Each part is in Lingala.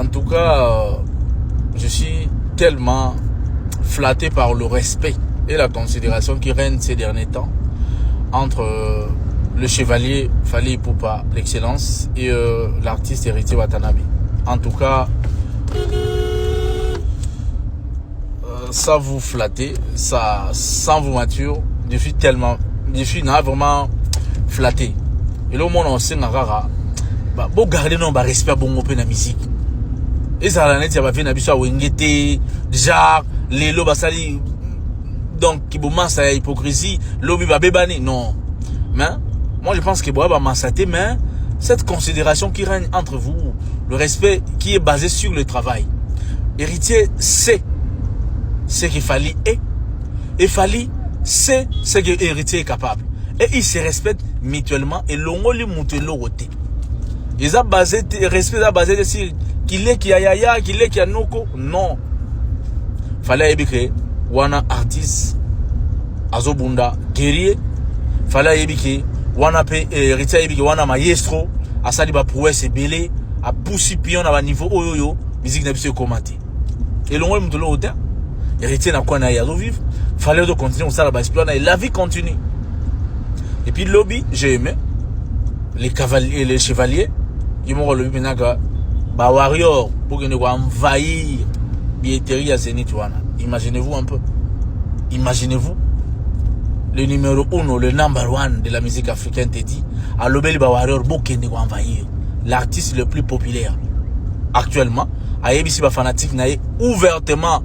En tout cas, je suis tellement flatté par le respect et la considération qui règne ces derniers temps entre le chevalier Fally Ipupa, l'excellence, et l'artiste Héritier Watanabe. En tout cas, ça vous flatter, ça sans vous mature, je suis vraiment flatté. Et là, au monde, on sait que bon garder non ba respect bon open la musique. Et ça la net ya ba fait na biso wengete, genre lelo basali donc qui bon ça hypocrisie, lobi ba bebani non. Mais moi je pense que bon ba massaté mais cette considération qui règne entre vous, le respect qui est basé sur le travail. Héritier sait ce qu'il fallait et Fally sait ce que Héritier est capable. Et ils se respectent mutuellement et l'ongo li mutelo roté. Ils ont basé respect a basé sur qu'il est qui a yaya, qu'il est qui a noko. Non. Fallait ébiquer wana artiste azobunda guerrier. Fallait ébiquer wana pe Héritier ébiquer wana maestro asali ba prouesse belé a poussi pion à niveau oyoyo musique n'a pas commenté. Et l'ongo li mutelo roté. Héritier n'a quoi na yazo vivre. Fallait de continuer ça la base plan et la vie continue. Et puis le lobby, j'ai aimé les cavaliers et les chevaliers. Ils m'ont relevé maintenant que bah warrior pour que nous envahir billetterie à Zénith. Imaginez-vous un peu. Imaginez-vous le numéro 1, le number 1 de la musique africaine te dit à l'obéli bah warrior pour que nous envahir l'artiste le plus populaire actuellement. À ABC bah fanatique n'a ouvertement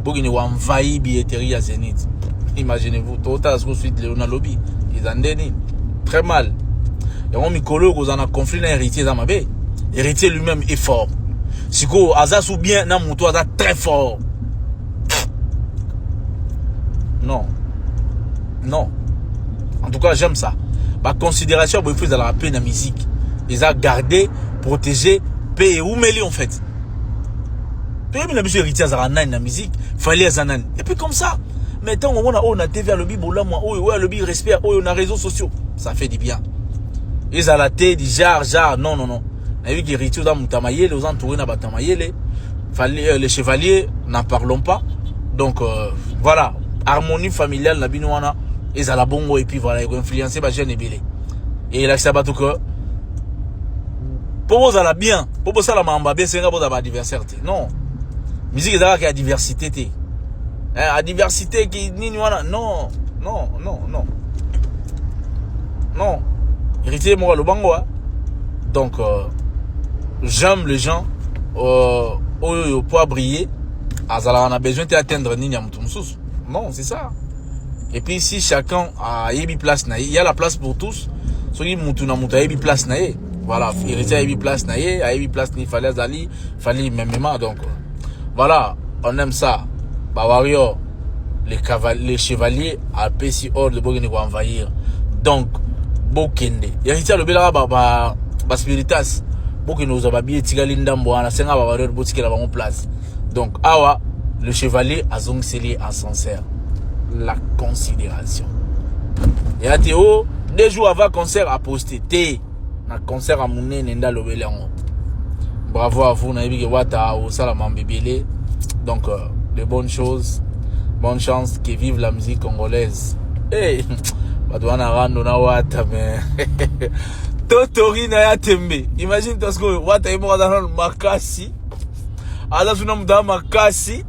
pour que nous envahir billetterie à Zénith. Imaginez-vous total ce que suite Léona Lobby. Ils en donnent très mal. Et on mikolo qu'on a conflit dans héritier dans ma baie. Héritier lui-même est fort. Si ko Azas ou bien na muto Azas très fort. Non. Non. En tout cas, j'aime ça. Ma considération pour faire dans la paix dans la musique. Ils ont gardé, protégé, payé ou mêlé en fait. Puis la musique héritier dans la musique, fallait zanan. Et puis comme ça. Maintenant, on a TV à lobby, on a lobby respect, on a réseaux sociaux. Ça fait du bien. Ils ont la tête, genre, non. On a vu qu'ils héritiers dans Moutamaye, les entourés dans Batamaye, les chevaliers, n'en parlons pas. Donc, voilà. Harmonie familiale, la binouana, ils ont la bongo, et puis voilà, ils ont influencé ma jeune et belé. Et là, ça va tout que. Pour vous, la bien. Pour vous, ça, la mamba, bien, c'est un peu de diversité. Non. Musique, c'est la diversité. La diversité qui non. Héritier moi le bango. Donc j'aime les gens pour briller. Azala on a besoin d'atteindre ni mutumsus. Non, c'est ça. Et puis si chacun a yebi place na, il y a la place pour tous. Soki mutu na mutu yebi place na. Voilà, héritier yebi place na, yebi place ni fallait azali, fallait même donc voilà, on aime ça. Bah warrior, les chevaliers à PC hors de Bogene pour envahir. Donc, Bokende. Héritier le bela ba spiritas. Bokene nous a bien tigali ndambo na senga ba warrior botiki la ba place. Donc, awa le chevalier a zongceli en sincère la considération. Et à Théo, 2 jours avant concert à poster T na concert à Mouné nenda le belango. Bravo à vous na yebi wata au salamam bibélé. Donc de bonnes choses, bonne chance que vive la musique congolaise. Hey, badouana rando na wata mais totori na ya tembe. Imagine parce que wata imo dans makasi. Ala suna mda makasi.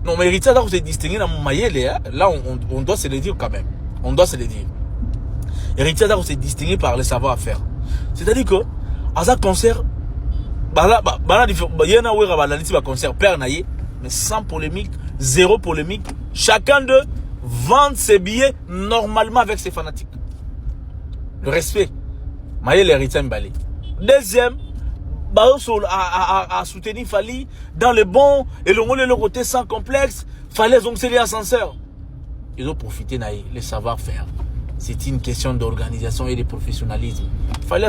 Non mais Héritier là vous êtes distingué dans mayele là on doit se le dire quand même. On doit se le dire. Héritier là vous êtes distingué par le savoir-faire. C'est-à-dire que à ça concert yana wera balaliti ba concert père naye mais sans polémique, zéro polémique, chacun d'eux vend ses billets normalement avec ses fanatiques. Le respect. Maye l'héritier Mbale. Deuxième, à soutenir Fally dans le bon et le côté sans complexe, fallait zoncer les ascenseurs. Ils ont profité naye le savoir-faire. C'est une question d'organisation et de professionnalisme. Fallait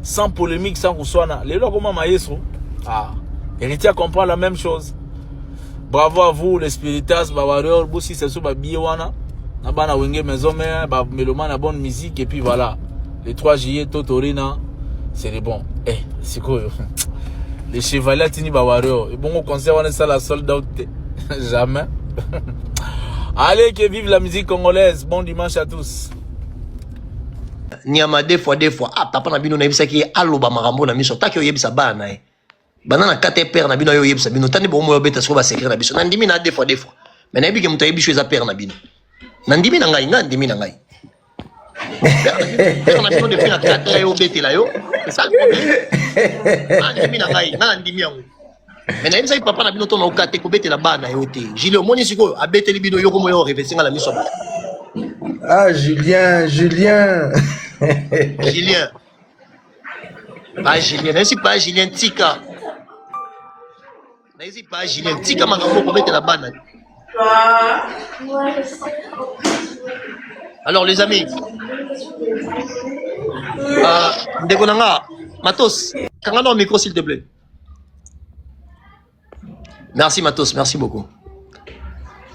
sans polémique, sans roussouana. Les lois comment maestro. Héritier comprend la même chose. Bravo à vous, les spiritas, bawareur, boussi, c'est sous babiwana. Nabana wenge maison, mais meloman a bonne musique, et puis voilà. Les 3 juillet, Totorina, c'est les bons. Eh, c'est quoi? Les chevaliers Tini Bawario. Et bon, au concert, on est ça la sold out. Jamais. Allez, que vive la musique congolaise. Bon dimanche à tous. Niama des fois. Ah, papa na bino na yebisa ki aloba marambo na miso. Taki oyebisa bana eh. Banana kate père na bino yo yebisa bino. Tani bo mo yobeta so ba secret na biso. Nandimi na des fois. Mais na yebi ke muto yebiso eza père na bino. Nandimi na ngai, nandimi na ngai. Père na bino depuis na kate yo betela yo. C'est ça le problème. Nandimi na ngai, nandimi yango. Mais na yebisa papa na bino to na okate ko betela bana yo te. Julien moni siko abeteli bino yo ko mo yo revesinga la miso. Ah, Julien. Julien. Pas Julien, n'est-ce pas Julien Tika? N'est-ce pas Julien Tika makambo ko betela bana. Alors les amis, Ndekonanga, Matos, kangana au micro s'il te plaît. Merci Matos, merci beaucoup.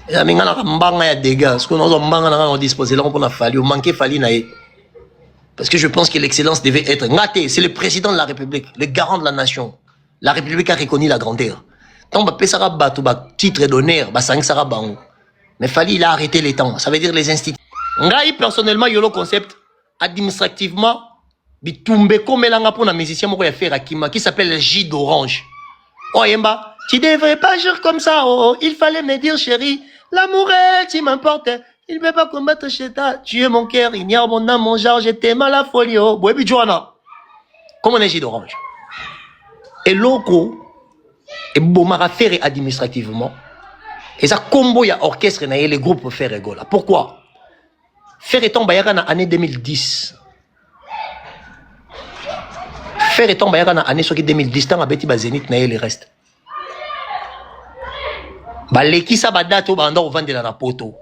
Les amis, on a mbanga ya dégâts, parce qu'on a mbanga na disposer là on a fallu, on manquait fallu naé. Parce que je pense que l'excellence devait être ngate, c'est le président de la République, le garant de la nation. La République a reconnu la grandeur. Tant ba pesara bato ba titre d'honneur, ba sang sara bango. Mais Fali, il a arrêté les temps. Ça veut dire les instituts. Ngai, personnellement, il y a le concept administrativement, bitumbe comme l'anga pour un musicien qui s'appelle J d'Orange. Oh, Yemba, tu devrais pas jouer comme ça. Oh, il fallait me dire, chérie, l'amour est, tu m'importe. Il ne peut pas combattre chez toi. Tu es mon cœur, ignore mon âme, mon genre, je t'aime à la folie. Oh, Bouébi Joana. Comment on est J d'Orange? Et l'oko, et Bomara faire administrativement. Et ça, combo, il y a orchestre, et les groupes faire rigoler. Pourquoi? Faire étant bayaka na année 2010. Faire étant bayaka na année 2010, tant abeti ba Zénith na les restes. Ba leki sa ba date ba ndo vendre na poto.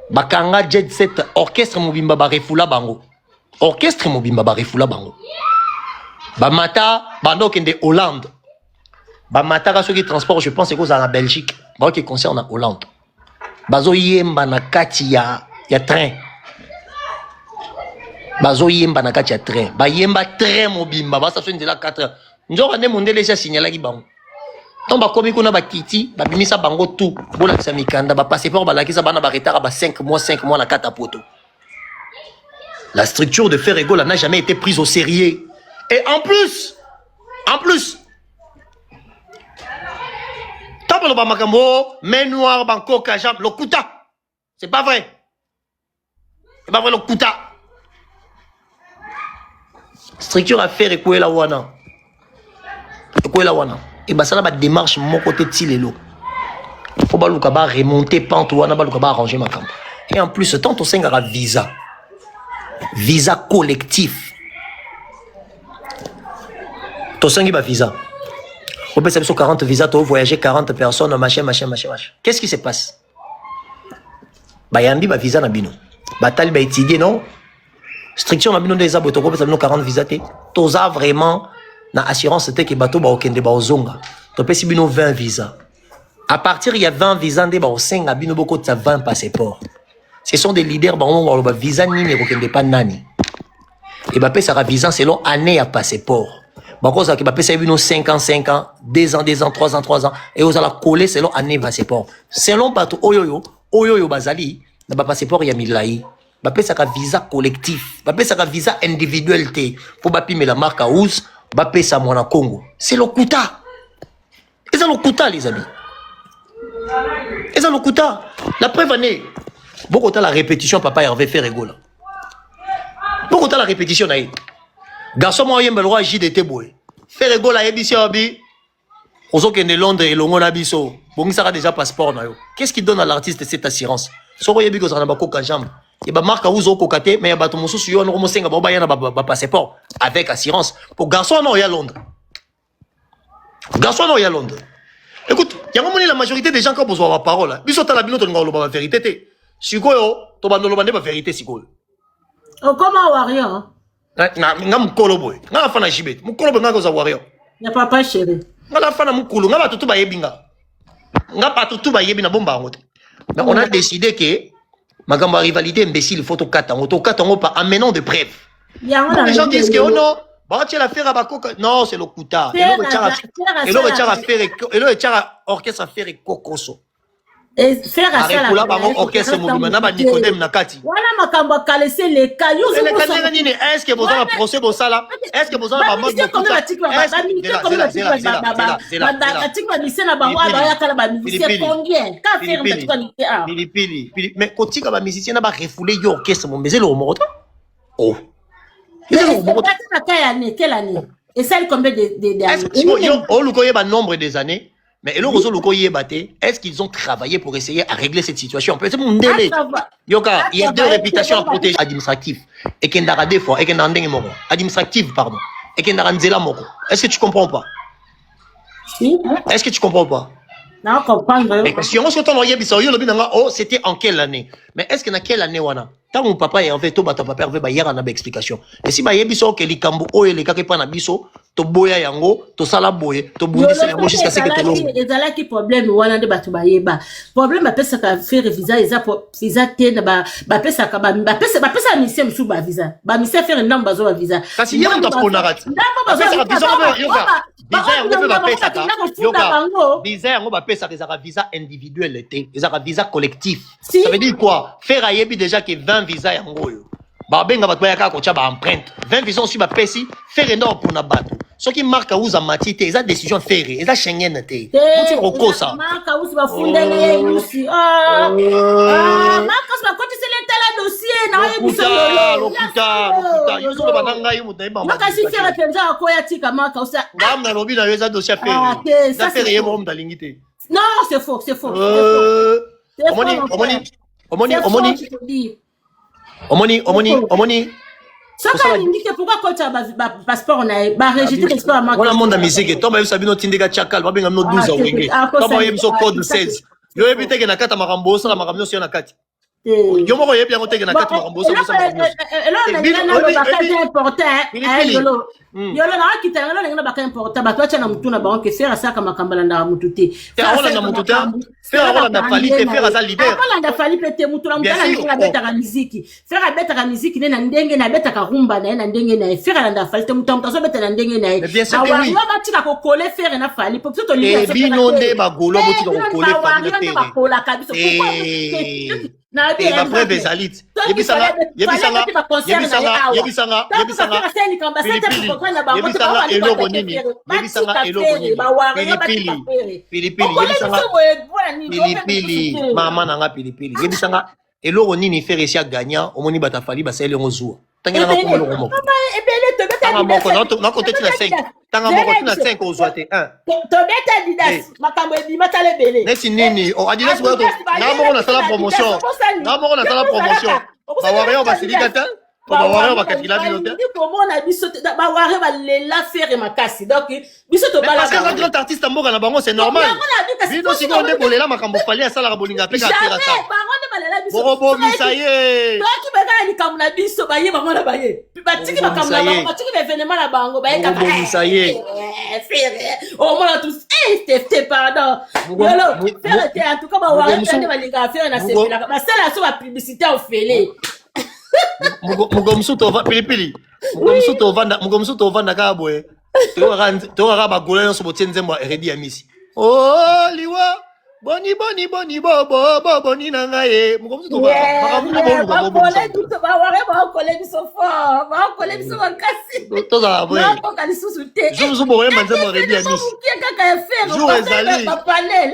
Ba kanga jet set orchestre mobimba ba refula bango. Orchestre mobimba ba refula bango. Ba mata ba ndo kende Hollande. Ba mata ka soki transport, je pense que c'est en Belgique. Ba qui concerne en Hollande. Bazo yemba na kati ya train. Bazo yemba na kati ya train. Ba yemba train mobimba ba station de la 4 heures. Njoka ne mondele sa signala ki bango. Ton ba komi kuna ba kiti, ba bimisa bango tout. Bola kisa mikanda ba passeport ba lakisa bana ba retard ba 5 mois na kata poto. La structure de Ferrego n'a jamais été prise au sérieux. Et en plus, le Bamakambo, main noire, banco, kajab, le kuta. C'est pas vrai. C'est pas vrai le kuta. Structure à faire et quoi la wana. Et bah ça là, démarche mon côté de Tilelo. Faut pas l'oukaba remonter pente wana, ba l'oukaba arranger ma camp. Et en plus, tant au sengara visa. Visa collectif. Ton sengi ba visa. On peut savoir sur 40 visas, tu voyager 40 personnes, machin. Qu'est-ce qui se passe? Bayambi, ba visa na bino. Batali, ba étudier, non? Structure na bino des abos, tu peux 40 visas, tu as vraiment na assurance, c'était que bateau ba okende ba ozonga. Tu peux si bino 20 visas. À partir, il y a 20 visas, de ba osenga bino boko de 20 passeports. Ce sont des leaders, ba on ba visa ni ne okende pas nani. Et ba ça visa selon année à passeport. Parce que ça fait 5 ans, 2 ans, 3 ans, et vous allez coller selon année passeport. Selon bateau, oyoyo bazali, na ba passeport ya milai. Bapé ça visa collectif, bapé ça visa individualité. Faut bapé mais la marque à Ouz, bapé ça mon Congo. C'est le kuta. Et ça le kuta les amis. Et ça le kuta. La preuve année. Beaucoup de la répétition papa Hervé fait rigoler. Beaucoup de la répétition naïe. Garçon moi yemba roi JDT boy. Faire rigolo la émission abi. Ozo kende Londres et longo na biso. Bon ça a déjà passeport na yo. Qu'est-ce qui donne à l'artiste cette assurance? Soko yebi ko sana ba ko kanjam. Et ba marque ouzo ko kate mais ba to mosusu yo no mosenga ba yana ba passeport avec assurance. Pour garçon non ya Londres. Garçon non ya Londres. Écoute, il y a la majorité des gens qui ont besoin de la parole. Biso ta la bino to ngolo ba vérité té. Sikoyo to ba no lo ba vérité sikoyo. Oh comment warrior? Nga mukolo boy nga fana jibet mukolo boy nga ko za warrior ya papa chéri nga fana mukolo nga batutu ba yebinga nga batutu ba yebi na bomba ngote. Mais on a décidé que makambo rivalité imbécile faut to kata ngo pa amenant de preuves. Les gens disent que oh non Bah, tu l'affaire à Bakoko. Non, c'est le Kuta. Et Faire le orchestre à faire et Kokoso. et faire à ça la orchestre mobile na ba Nicodème na kati. Voilà makambo kalaisser les cailloux. Est-ce que vous avez un procès pour ça là? Est-ce que vous avez un mode mais kotika ba musicien na ba refouler yo orchestre mon mais c'est le mot. Oh. Quelle année? Et celle combien d'années? Est-ce que on nombre des années? Mais est-ce qu'ils ont travaillé pour essayer à régler cette situation? C'est mon délai. Yoka, il y a deux réputations à protéger. Administratif. Et qu'il y a des fois, et qu'il y a administratif, pardon. Et qu'il y a moko. Est-ce que tu comprends pas? Si. Est-ce que tu comprends pas? Non, comprendre. Mais si on se tourne oh, c'était en quelle année? Mais est-ce qu'il y a quelle année, wana? Tant mon papa est en fait, tout papa père hier en a explication. Et si ma yebiso que les kambo o et les kakepa na biso, to boya yango, to sala boye, to bundisa yango jusqu'à ce que tu l'aies. Et là qui problème wana de batu ba yeba. Problème ba pesa ka faire visa visa te na ba pesa ka ba pesa mission sous ba visa. Ba mission faire ndamba bazo ba visa. Kasi yeba to ponarati. Ndamba bazo ba visa yoka. Visa yango ba pesa ka. Yoka. Visa yango ba pesa que ça visa individuel été, ça visa collectif. Ça veut dire quoi? Faire ayebi déjà que 20 visa yango yo. Ba benga ba toya ka ko cha ba empreinte. 20 visa aussi ba pesi faire énorme pour na bato. Ce qui marque à vous en matité, c'est décision faire, c'est Schengen té. Tu roko ça. Marque à vous ba fundele yusi. Marque ba côté c'est l'état dossier na yebiso lokuta. Yo so ba nanga yo mutai ba. Maka si faire penza ko ya tika marque aussi. Ngam na lobi na yo za dossier faire. Ça fait rien mo mdalingi té. Non, c'est faux. Omoni. Ça quand il dit que pourquoi quand tu as passeport on a rejeté passeport à marque. On a monde musique, toi ba sabino tindeka chakal, ba benga no 12 wenge. Toi ba yebso code 16. Yo ebite ke na kata makambo so la makambo so na kati. Yo moko yebi yango teke na kati makambo so so makambo. Yo lo na kitanga lo ngena baka important ba twacha na mutu na ba ke faire ça kama kambala nda mutu te. Faire na mutu te. Faire na qualité, faire ça leader. Kala nda fali pete mutu na mutana na beta ka muziki. Faire beta ka muziki ne na ndenge na beta ka rumba na ndenge na faire nda fali te mutu so beta na ndenge na. Awa yo ba tika ko coller faire na fali pour tout le monde. Bino nde ba golo bo tika ko coller fali te. Ba coller kabiso pourquoi? Et ma preuve est salite. Yebisanga eloko nini. Pilipili. Mama nanga pilipili. Yebisanga eloko nini faire ici à gagnant, omoni batafali basele ngozua. Tangina na kumolo komo. Tanga moko na côté tu na 5. Tanga moko tu na 5 ozoate 1. To beta Adidas makambo ebi matale bele. Neti nini? O Adidas ko to. Na moko na sala promotion. Na moko na sala promotion. Ba wario ba silikata. Ba wario ba katikila binote. Ni comment na biso ba wario ba lela faire makasi. Donc biso to bala. Parce que quand grand artiste mboka na bango c'est normal. Bino siko nde bolela makambo fali asala ka bolinga pe ka tera ça. Bobo misaye. Toi qui bega ni kamuna biso ba ye ba mona ba ye. Batiki ba kamuna ba batiki ba événement na bango ba ye ka. Bobo misaye. Oh moi tous t'es pardon. Yolo faire en tout cas ba wario ndé ba linga faire na c'est la ba sala so ba publicité au félé. Mugomsu to pilipili. Mugomsu to vanda ka boye. To ga ba gola no so botenze mo eredi ya misi. Oh liwa boni boni na ngaye. Mugomsu to ba ba ware ba collègue biso fort. Ba collègue biso bakasi. To za boye. Na ko kali susuté. Zo bo manze mo eredi ya misi. Kaka ya faire. Jour ezali. Panel.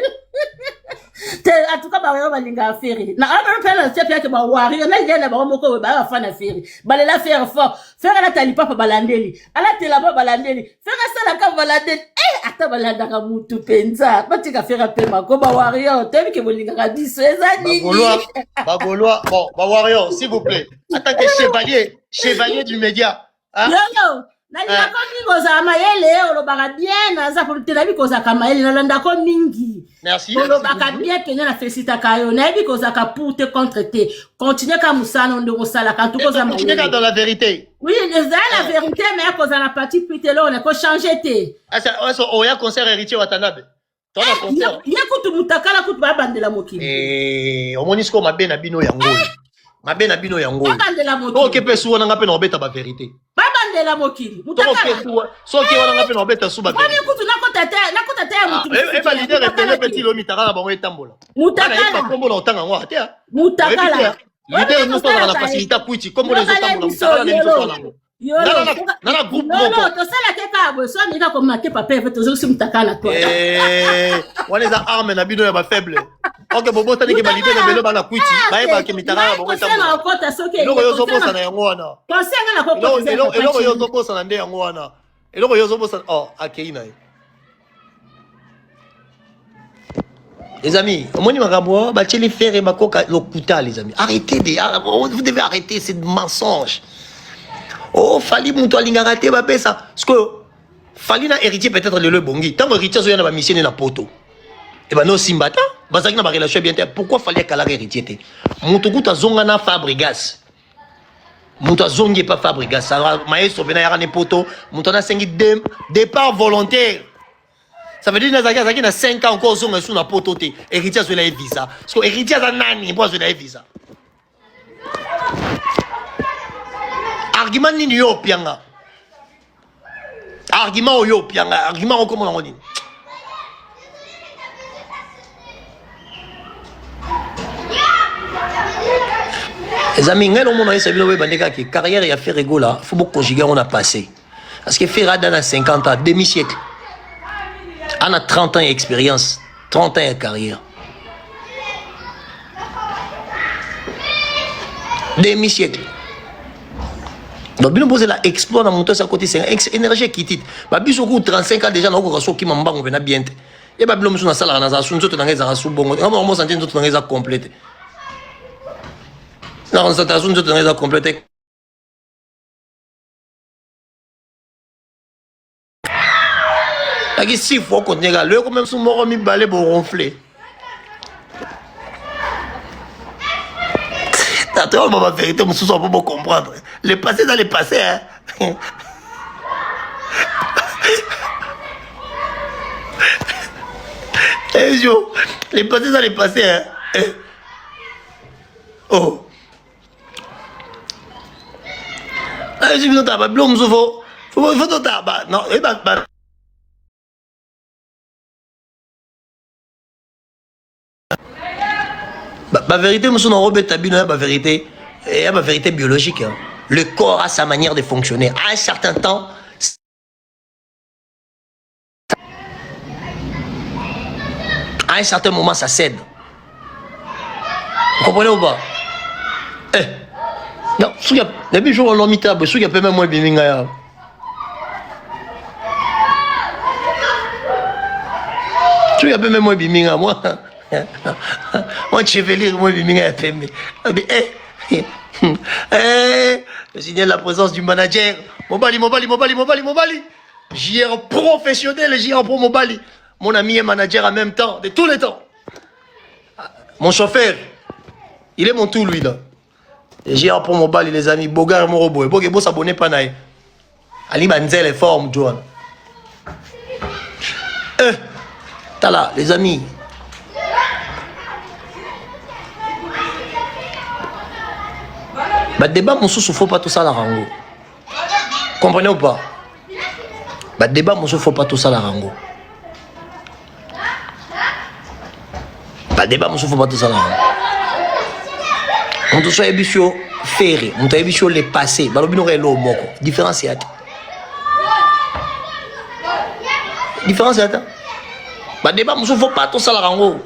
En tout cas ba ware ba linga faire. Na aba pela tepia ke ba ware na yena ba moko ba fa na faire. Ba la faire fort. Faire la tali papa balandeli. Ala tela ba balandeli. Faire ça la ka balandeli. Ata balanda ka mutu penza. Batika faire pe mako ba ware tebi ke bolinga ka biso ezali. Bagoloa. Bon, ba ware s'il vous plaît. En tant que chevalier du média. Non. Na ndako mingi za mayele olobaka bien naza pour te nabi koza ka mayele na ndako mingi. Merci. Olobaka bien kenya na félicita kayo nabi koza ka pour te contre te. Continuer comme ça non de sala quand tout koza mayele. Continuer dans la vérité. Oui, c'est la vérité mais koza na partie pite là on a ko changer te. Ah ça oya concert héritier Watanabe. Toi na concert. Ya kutu mutakala kutu ba bandela mokili. Omonisco mabena bino yango. Mabena bino yango. Ba bandela mokili. OK pe suona nga pe na obeta ba vérité. Ba bandela lela mokili. Mutakala. Soki wana ngape na obeta suba. Kwani kutu nakota te mutu. E ba leader epele petit lo mitaka ba ngwe tambola. Mutakala. Ba kombo na otanga ngwa te. Mutakala. Leader no to na facilité kuiti kombo les otambola mutakala na biso na ngo. Nana groupe moko. Non, to sala ke ka bo so ni ka ko marquer papier fait toujours mutakala toi. Wana za arme na bino ya ba faible. Ok, bobo tani ke ba leader na belo ba na kuiti. Ba e ba ke mitaka ba ngwe tambola. Eloko yo zobosa na yango wana. Conseil na ko eloko yo zobosa na nde yango wana. Eloko yo zobosa akei na ye. Les amis, moni makambo ba tcheli faire ba koka lokuta les amis. Vous devez arrêter ces mensonges. Oh, fali muto alingaka te ba pesa. Parce que fali na héritier peut-être le bongi. Tant héritier so yana ba missionner na poto. Et ben no simbata, bazaki na ba relation bien. Pourquoi fallait kala héritier te? Muto kuta zonga na Fabregas. Muto zongi pas Fabregas. Ça maestro bena yara ne poto. Muto na sengi départ volontaire. Ça veut dire que na 5 ans encore zonga sous na poto te. Héritier so la visa. Parce que héritier za nani pour so la visa. Argument ni yo pianga. Argument yo pianga. Argument comment on dit. Les amis, nous avons une carrière et affaire égaux là. Il faut beaucoup conjuguer, on a passé. Parce que Ferra dans 50 ans, demi-siècle. On a 30 ans d'expérience, 30 ans de carrière. Demi-siècle. Donc, nous posons l'exploit dans mon temps, c'est à côté, c'est énergie qui titre. Bah, bis au 35 ans déjà, nous avons qui m'en on venait bien. Et bah, nous sommes dans la salle, nous avons bon. On s'entend tout dans les complète. Non, on s'entend tout dans les complète. Là, si faut qu'on ait le quand même sous mon mi balai pour ronfler. T'as ma vérité, mon sous pour comprendre. Les passés dans les passés, hein. Les passés dans les passés, hein. Oh. Ah, je suis venu à Blum, faut non, et bah. Ma vérité, monsieur Robert Tabino, ma vérité, et ma vérité biologique. Hein. Le corps a sa manière de fonctionner. À un certain temps, à un certain moment, ça cède. Vous comprenez ou pas? Non, depuis jour on mis table, il y a pas même moins biminga. Tu y a pas même moins biminga, moi. Moi, chevalier, moi, biminga, je signale la présence du manager. Mobali. JR professionnel, JR pro Mobali. Mon ami est manager en même temps, de tous les temps. Mon chauffeur, il est mon tout, lui, là. JR pro Mobali, les amis. Bogar, mon robot. Bogar, s'abonner pas, naï. Ali Manzel est fort, Joan. T'as là, les amis. Bah débat mon sous faut pas tout ça la rango. Comprenez ou pas? Bah débat mon sous faut pas tout ça la rango. Bah débat mon sous faut pas tout ça la rango. On te soit ébissio ferré, on te ébissio les passés. Bah l'obino rélo moko. Différenciat. Différenciat. Bah débat mon sous faut pas tout ça la rango.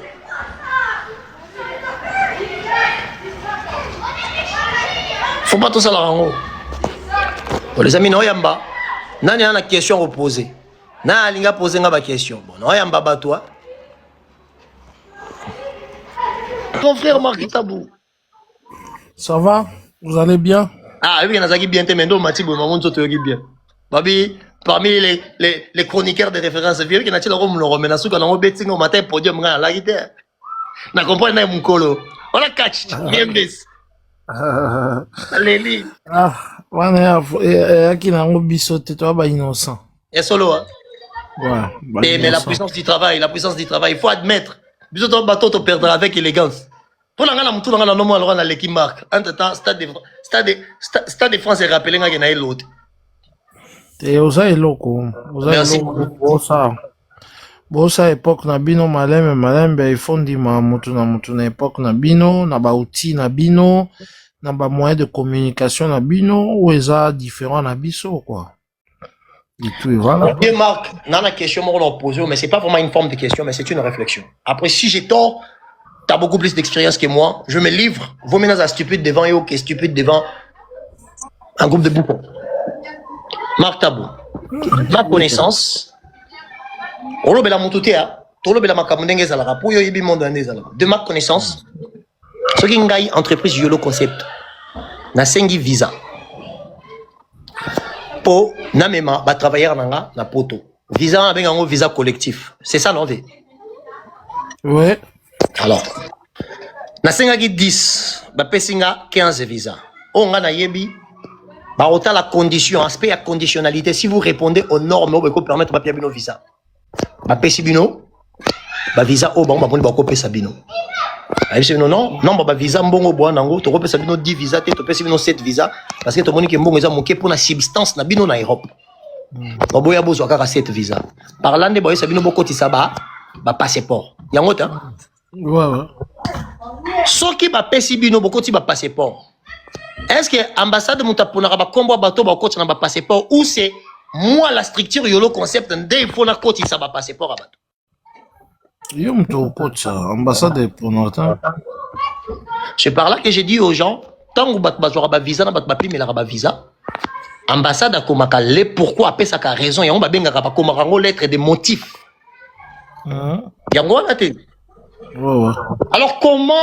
Faut pas tout ça la rango. Les amis, non yamba. Nani a une question reposée. Na linga poser nga ba question. Bon, non yamba ba toi. Ton frère Marc Tabou. Ça va? Vous allez bien? Ah oui, on a zaki bien te mendo Matibo maman to yogi bien. Babi, parmi les chroniqueurs de référence, vieux qui n'a-t-il le rôle remena sou kana betting au matin podium nga la guitare. Na comprendre na mukolo. On a catch bien this. Allez, ah, wana ya qui n'a pas bisoté, toi, bah innocent. Et solo, hein? Ouais. Mais la puissance du travail, il faut admettre. Bisoto bateau te perdra avec élégance. Pour la gana, tout le monde a alors l'équipe marque. Entre temps, Stade de France est rappelé qu'il y a l'autre. Et oza eloko. Merci. Bosa époque na bino malembe il faut ndima mutu na époque na bino na ba outil na bino na ba moyen de communication na bino ou eza différent na biso quoi. Et tout voilà. Bien Marc, nana question on l'a posé mais c'est pas vraiment une forme de question mais c'est une réflexion. Après si j'ai tort, tu as beaucoup plus d'expérience que moi, je me livre, vous mettez à stupide devant et ok stupide devant un groupe de boutons. Marc Tabou. Ma connaissance de ma connaissance, ce qui est une entreprise YOLO Concept, na sengi visa. Pour namema ba travailleur nanga na poto. Visa avec un visa collectif. C'est ça non? Ouais. Alors, na senga 10, ba pesinga 15 visa. On a na yebi ba autant la condition, aspect à conditionnalité. Si vous répondez aux normes, vous pouvez permettre de papier visa. Ba pesi bino ba visa o ba ba pesa bino. Aïe non ba visa mbongo boa nango to pesa bino 10 visa te to pesi bino 7 visa parce que to moni ke mbongo eza moké pour la substance na bino na Europe. Ba boya bozo kaka 7 visa. Parlant de boya sabino bokotisa ba passeport. Yango ta. Ouais. Soki ba pesi bino bokoti ba passeport. Est-ce que ambassade mutapona ba kombo bato ba koti na ba passeport ou c'est moi la structure YOLO Concept ndé faut na koti sa ba passeport à bato. Yo mto coach ambassade pour notre. C'est par là que j'ai dit aux gens tant que bat bazora ba visa na bat papi mais la ba visa ambassade a komaka le pourquoi après ça ka raison yango ba benga ka komaka ngo lettre de motif. Yango na te. Ouais. Alors comment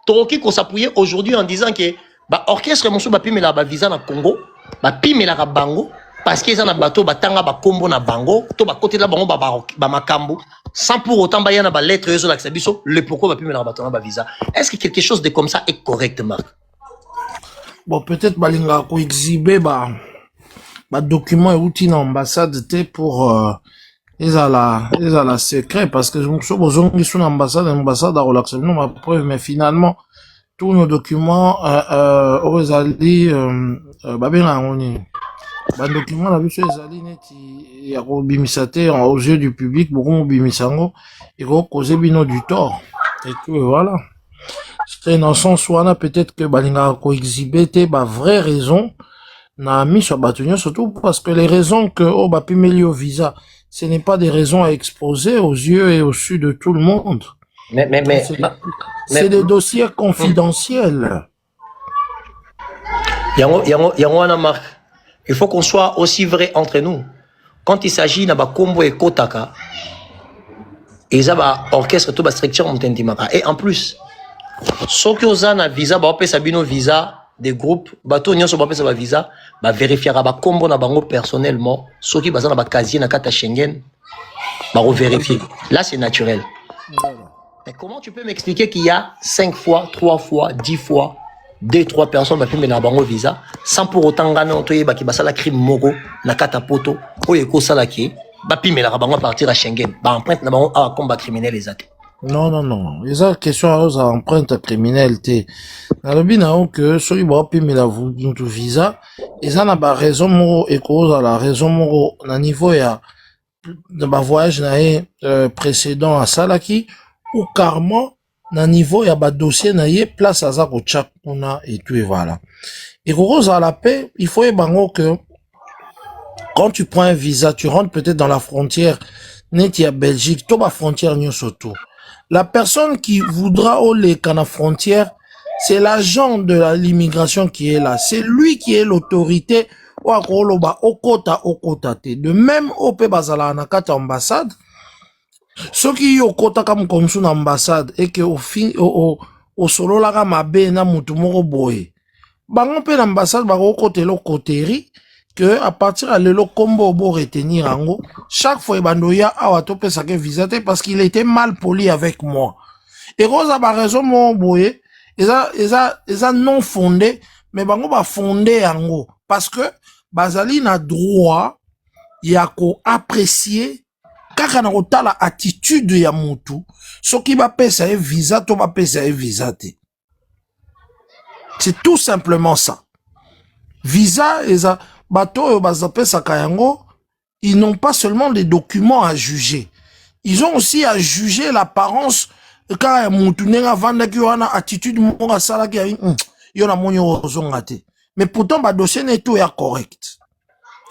Toroki ko s'appuyer aujourd'hui en disant que ba orchestre monso ba pimela ba visa na Congo ba pimela ka bango parce que ça na bateau batanga ba kombo na bango to ba côté la bango ba makambo sans pour autant ba yana ba lettre yo la biso le pourquoi ba pimela bateau na ba visa. Est-ce que quelque chose de comme ça est correct Marc? Bon peut-être balinga ko exhiber ba document et outil na ambassade te pour ils ont la secret parce que je me suis besoin sur l'ambassade à relaxer non ma preuve mais finalement tous nos documents aux alliés babena ngoni ba document la biso ezali neti ya ko bimisate aux yeux du public beaucoup bimisango et ko causer bino du tort et que voilà c'est dans son sens peut-être que balinga ko exhiber te ba vraie raison na mis sur batunyo surtout parce que les raisons que au ba pimelio visa ce n'est pas des raisons à exposer aux yeux et au su de tout le monde. C'est des dossiers confidentiels. Marc, il faut qu'on soit aussi vrai entre nous. Quand il s'agit de Kombo et Kotaka, ils ont orchestre tout structure et en plus, ceux qui ont un visa, sabino visa des groupes, bateau nyonso ba pesa ba visa, ba vérifiera ba kombo na bango personnellement, ceux qui bazana ba casier na kata Schengen, ba vérifier. Là c'est naturel. Mais comment tu peux m'expliquer qu'il y a 5 fois, 3 fois, 10 fois 2-3 personnes ba pimela bango visa sans pour autant ngana to yeba ki basala crime moko na kata poto oyo ko sala ki ba pimela bango à partir à Schengen, ba empreinte na bango à combat criminel les athées. Non. Les autres questions à empreinte criminelle, dans le bina que celui qui a notre visa, ils ont la raison moro et cause à la raison moro, na niveau ya, de ma voyage précédent à Salaki, ou carrément, na niveau ya ba dossier na place à Zako Tchakuna et tout et voilà. Et cause à la paix, il faut ébango que, quand tu prends un visa, tu rentres peut-être dans la frontière, net ya Belgique, tout ma frontière n'y surtout. La personne qui voudra aller à la frontière, c'est l'agent de l'immigration qui est là. C'est lui qui est l'autorité. De même, au Bazala Nakata ambassade, ceux qui y okota comme son ambassade et que au fin, au solo la mabe na mutumoro boye. Bangon pe l'ambassade, bango côté lo koteri, que à partir de le combo bo retenir ango chaque fois bandoya awato pe sake visiter parce qu'il était mal poli avec moi et Rosa ba raison mon boye eza non fondé mais bango ba fondé ango parce que bazali na droit ya ko apprécier kaka na kotala attitude ya mutu soki ba pesa e visa to ba pesa e visa te. C'est tout simplement ça. Visa eza bato oyo bazapesa kayango ils n'ont pas seulement des documents à juger. Ils ont aussi à juger l'apparence quand Moutounenga Vandaki wana attitude monga salaki yona monyo ozongate. Mais pourtant ba dossier n'est tout est correct.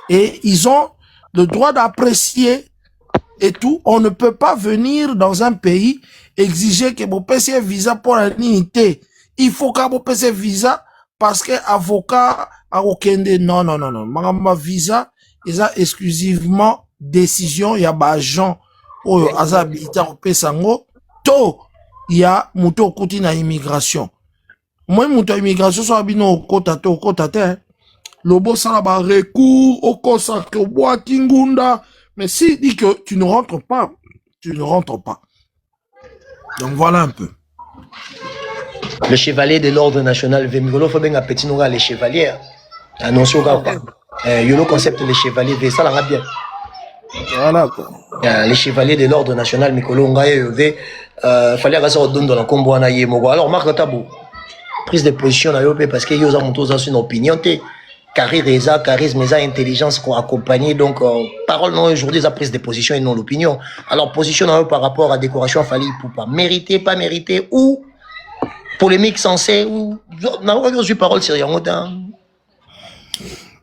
Et ils ont le droit d'apprécier et tout. On ne peut pas venir dans un pays exiger que vous payiez visa pour la unité. Il faut que vous payiez visa parce que avocat a aucun de non. Ma visa ils ont exclusivement décision il y a ba agent ou aza habilité au pesango to il y a muto kuti na immigration. Moi muto immigration so abino kota te. Lobo sala ba recours au kosa que bois tingunda. Mais si dit que tu ne rentres pas, tu ne rentres pas. Donc voilà un peu. Le chevalier de l'ordre national, Vemigolo, faut bien un petit noura les chevaliers. Annoncé au gars. Le concept les chevaliers, ça l'a bien. Voilà quoi. Les chevaliers de l'ordre national, Mikolo Ngaye, fallait que ça redonne dans la combo à Nayemogo. Alors, Marc Tabou, prise de position à Yopé parce qu'il y a une opinion. Charisme, intelligence qu'on accompagne. Donc, parole non aujourd'hui, la prise de position et non l'opinion. Alors, position par rapport à décoration, fallait pour pas mériter, pas mériter, ou polémique censée, ou non, je parole sérieux.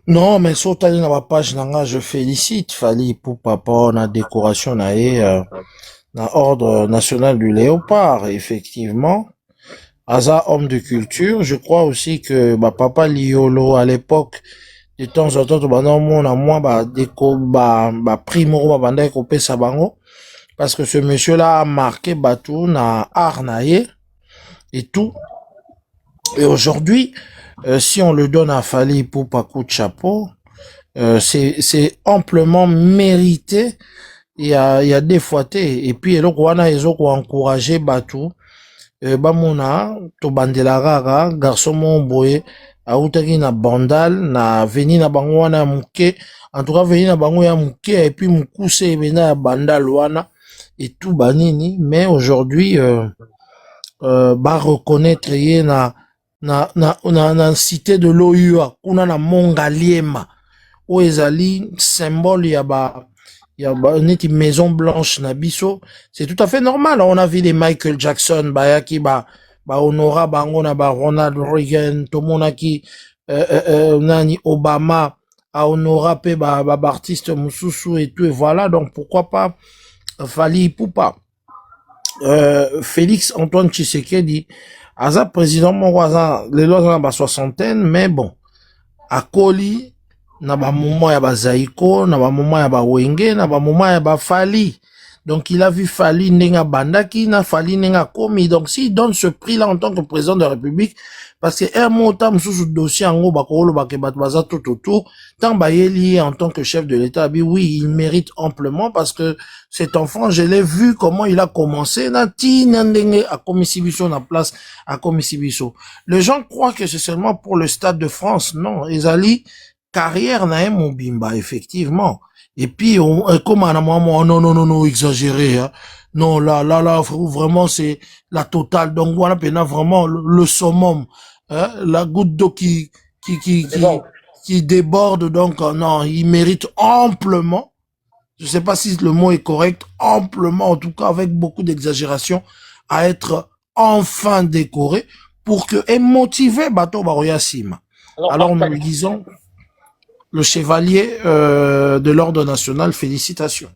Non, mais surtout dans ma page, je félicite Fali pour papa, on a décoration, dans ordre national du léopard, effectivement. Asa, homme de culture, je crois aussi que papa Liolo à l'époque, de temps en temps, primo parce que ce monsieur-là a marqué Batou na Arnaye et tout. Et aujourd'hui, si on le donne à Fali pour pas coup de chapeau, c'est amplement mérité. Il y a des fois et puis il y a encouragé Batou. Bamona to bandela rara garçon mon boye autaki na bandal na veni na bango wana muke en tout cas veni na bango ya muke et puis mukuse bena bandal wana et tout banini mais aujourd'hui ba reconnaître ye na cité de l'OUA kuna na Mongaliema o ezali symbole il y a une maison blanche nabiso, c'est tout à fait normal. On a vu des Michael Jackson, bayaki honora bango na Ronald Reagan, tomonaki nani Obama, a honora pe artiste mususu et tout et voilà. Donc pourquoi pas Fali Poupa. Félix Antoine Tshisekedi, aza président mon voisin, les lois dans la soixantaine, mais bon, à Koli na ba moment ya ba Zaiko, na ba moment ya ba Wenge, na ba moment ya ba Fali. Donc il a vu Fali nenga bandaki, na Fali nenga komi. Donc s'il donne ce prix-là en tant que président de la République, parce que un mot tam sous dossier en haut bakolo baké batbaza tout autour, tant bayeli en tant que chef de l'État, oui, il mérite amplement parce que cet enfant, je l'ai vu comment il a commencé, na ti nandenge à Komisibiso na place à Komisibiso. Les gens croient que c'est seulement pour le Stade de France, non, Ezali carrière na Mobimba, effectivement. Et puis, comme un moment, non, exagéré, hein. Non, là, vraiment, c'est la totale. Donc, voilà, vraiment, le summum, hein, la goutte d'eau qui déborde. Donc, non, il mérite amplement. Je sais pas si le mot est correct, amplement, en tout cas, avec beaucoup d'exagération, à être enfin décoré pour que, et motiver Bato Baroya Sima. Alors, nous lui disons, le chevalier de l'ordre national, félicitations.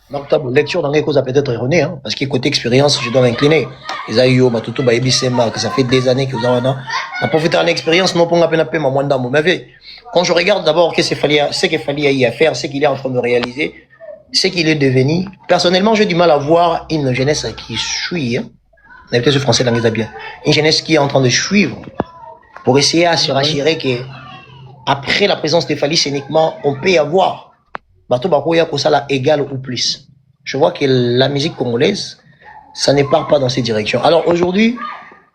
Donc, ta lecture dans les causes a peut-être erronée, hein, parce que côté expérience, je dois m'incliner. Isaïo, Matuto, Bayebi, Sema, que ça fait des années que vous avez on profité en expérience, non pour peine à peine, moi, dans mon quand je regarde d'abord ce qu'il fallait y faire, ce qu'il est en train de réaliser, ce qu'il est devenu, personnellement, j'ai du mal à voir une jeunesse qui suit, hein. On a peut-être ce français dans les bien. Une jeunesse qui est en train de suivre pour essayer à se rassurer que après la présence de Fali, uniquement, on peut y avoir Bato Bakoya Kosala égal ou plus. Je vois que la musique congolaise, ça ne part pas dans ces directions. Alors aujourd'hui,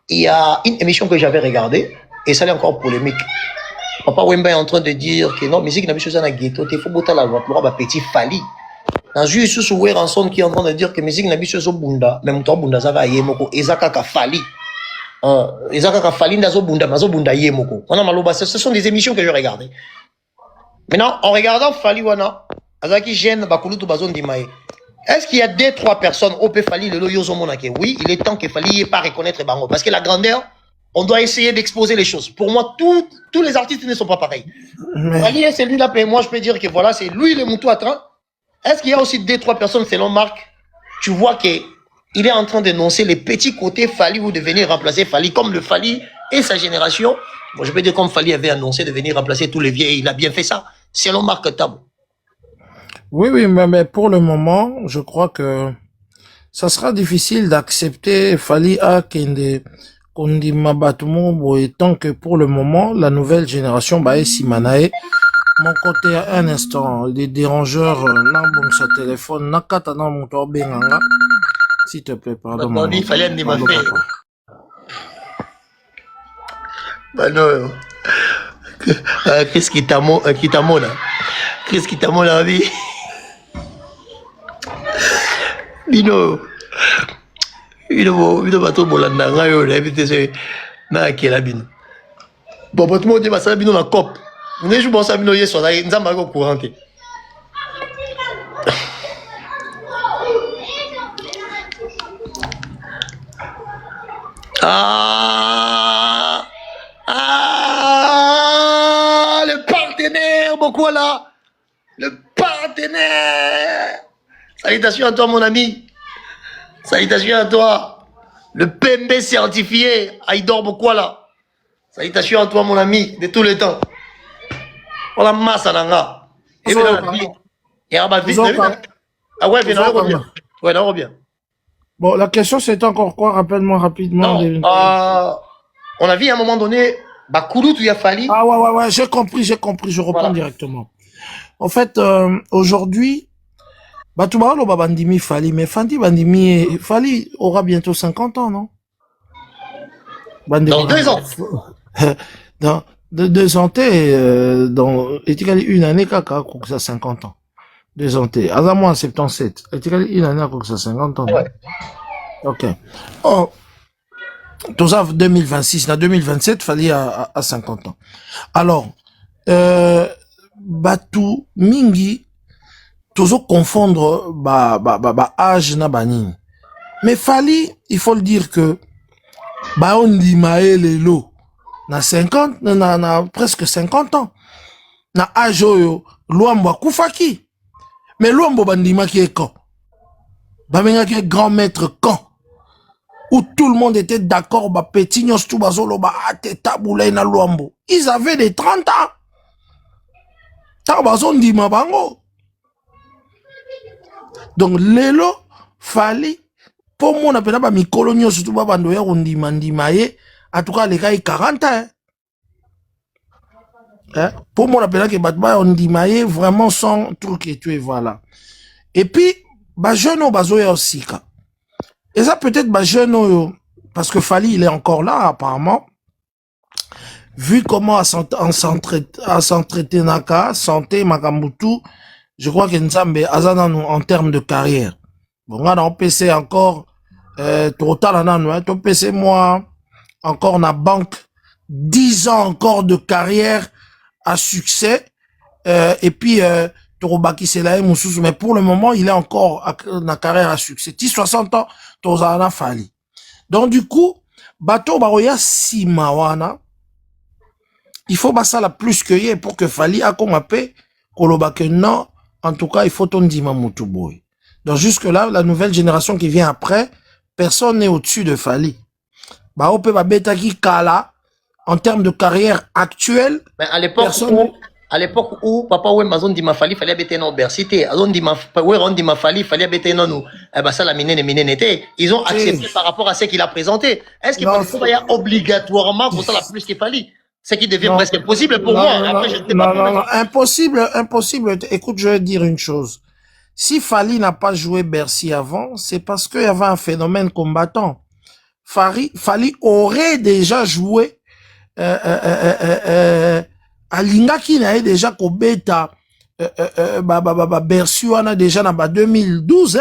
il y a une émission que j'avais regardée, et ça est encore polémique. Papa Wemba est en train de dire que non, musique n'a pas chose à ghetto, il faut botter la loi pour un petit Fali. Un juge sous Ranson qui est en train de dire que musique n'a pas chose au Bunda, même toi Bunda Zava Yemoko, Ezaka Fali. Ezaka Fali Nazo Bunda Yemoko. Ce sont des émissions que je regardais. Maintenant, en regardant Fali Wana, Azaki gêne bakulutu bazon dimae. Est-ce qu'il y a 2-3 personnes au Fali le yozo monake? Oui, il est temps que Fali n'ait pas reconnaître Bango. Parce que la grandeur, on doit essayer d'exposer les choses. Pour moi, tous les artistes ne sont pas pareils. Fali est celui-là, moi je peux dire que voilà, c'est lui le mouton à train. Est-ce qu'il y a aussi 2-3 personnes selon Marc? Tu vois qu'il est en train d'énoncer les petits côtés Fali ou de venir remplacer Fali, comme le Fali et sa génération. Bon, je peux dire comme Fali avait annoncé de venir remplacer tous les vieux, il a bien fait ça, selon Marc Tab. Oui, mais pour le moment, je crois que ça sera difficile d'accepter Fali Akende Kondima Batumo tant que pour le moment, la nouvelle génération Bae Simanae. Mon côté, un instant, les dérangeurs, n'abon sa téléphone, nakata na mon tour benganga. S'il te plaît, pardon. Maintenant, il fallait un débat fait. Bah non. Qu'est-ce qui t'a là? Qu'est-ce qui t'a la vie? Bino bato bolanda nga yo na éviter ce na kela bino. Bon tout le monde dit ça bino na cop. Ne joue bon ça bino yeso na nzamba ko courante. Le partenaire beaucoup là. Le partenaire. Salutations à toi, mon ami. Salutations à toi. Le PMB certifié. Aïdor Bokwala. Salutations à toi, mon ami, de tous les temps. On a masse à l'anga. Et bien, la vie. Et à ma vie. Ah ouais, bien, on revient. Ouais, on revient. Bon, la question, c'est encore quoi? Rappelle-moi rapidement. Non, on a vu à un moment donné, Bakoulout, il a fallu. Ah ouais, j'ai compris. Je reprends directement. En fait, aujourd'hui, Batoubaolo Babandimi Fali, mais Fali aura bientôt 50 ans, non? Dans 2 ans. Dans 2 ans, et une année, kaka, pour que ça 50 ans. 2 ans, à moi, 77. Et une année, pour que ça 50 ans. Ouais. Ok. Oh. Tout ça, 2026, dans 2027, Fali à 50 ans. Alors, Batou Mingi, toujours confondre âge na banini. Mais Fali, il faut le dire que on dit lelo na 50 na presque 50 ans. Na âge yo Luambo Koufaki. Mais Luambo bandima qui est quand? Bamenga qui est grand maître quand? Où tout le monde était d'accord petit nyos tout bazolo ate taboulay na Luambo. Ils avaient des 30 ans. Tabazon dima bango. Donc, lelo, Fali, pour moi, on appelle ça mi colonio, surtout pas bandoya, on dit mandimaye, en tout cas, les gars, 40 ans. Pour moi, on appelle ça que Batba, on dit maye, vraiment sans truc et tout, et voilà. Et puis, jeune, bazoya aussi, et ça peut-être, jeune, parce que Fali, il est encore là, apparemment, vu comment à s'entraiter naka, santé, makambutu, je crois que Nzambe Azana en termes de carrière. Bon, on a PC encore, total, on PC moi, encore na banque, 10 ans encore de carrière à succès, et puis, Torobaki c'est là, mais pour le moment, il est encore na carrière à succès. 60 ans, Tozana Fali. Donc, du coup, Bato Baroya Simawana, il faut ça la plus que y pour que Fali a comme appelé, Kolobake non, en tout cas, il faut ton dima Moutouboy. Donc, jusque-là, la nouvelle génération qui vient après, personne n'est au-dessus de Fali. Ope Betaki Kala, en termes de carrière actuelle, mais à l'époque où Papa Oué Mazon Dima Fali, fallait habiter dans Bercité. Azon Dima Fali, fallait habiter dans nous. Eh ben, ça, la mine était. Ils ont accepté par rapport à ce qu'il a présenté. Est-ce qu'il faut y a obligatoirement pour ça la plus qu'il fallait? Ce qui devient presque impossible pour moi. Après, je ne sais pas. Non, impossible. Écoute, je vais dire une chose. Si Fali n'a pas joué Bercy avant, c'est parce qu'il y avait un phénomène combattant. Fali aurait déjà joué Alinga qui n'a déjà kobeta Bercy on a déjà dans 2012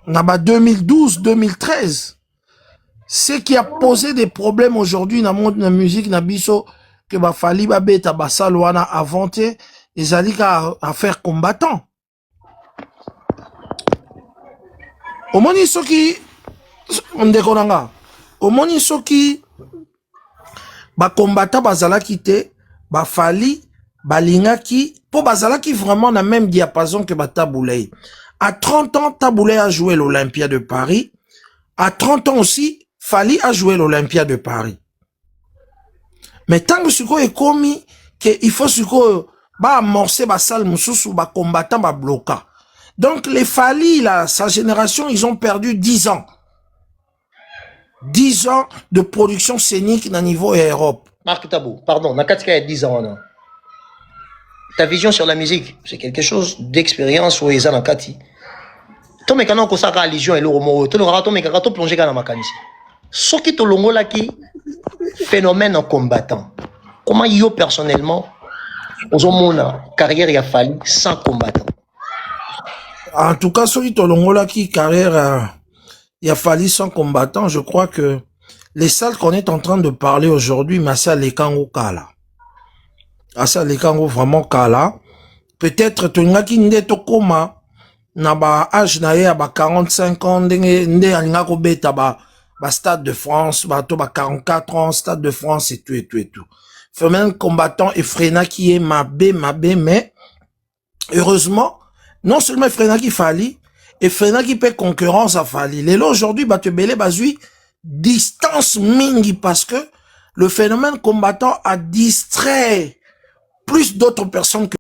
dans 2012-2013. Ce qui a posé des problèmes aujourd'hui dans le monde de la musique, dans biso, que Fali babeta basal wana avanté ezali ka affaire combattant. Omoni soki ndekonanga. Omoni soki ba combattant bazalaki te, ba Fali balingaki po bazalaki vraiment na même diapason que ba Taboulay. À 30 ans, Taboulay a joué l'Olympia de Paris. À 30 ans aussi, Fali a joué l'Olympia de Paris. Mais tant que suko est commis, qu'il faut suko ba amorcer ba salle moussous ba combattant ba bloquer. Donc les Fali là, sa génération, ils ont perdu 10 ans. 10 ans de production scénique dans niveau Europe. Marc Tabou, pardon, Nakatika a 10 ans. Non? Ta vision sur la musique, c'est quelque chose d'expérience où ils ont Nakati. Ton mécanon ko saka religion et le romo, ton rato mécano plongé dans ma canisse. Ce qui te longo là qui phénomène en combattant. Comment yo personnellement, aux hommes carrière il a fallu sans combattant. En tout cas, celui Tolongola qui carrière il a fallu sans combattant, je crois que les salles qu'on est en train de parler aujourd'hui, mais c'est à l'Ekango Kala. C'est à l'Ekango vraiment Kala. Peut-être Tolongaki Ndeto Koma, na ba âge na ye ba 45 ans, nde alinga ko beta ba Stade de France, ba 44 ans, Stade de France et tout. Phénomène combattant et Frena qui est mabé, mais heureusement, non seulement Frena qui Fali, et Frena qui paie concurrence à Fali. Les lots aujourd'hui, te belé bazui distance mingi parce que le phénomène combattant a distrait plus d'autres personnes que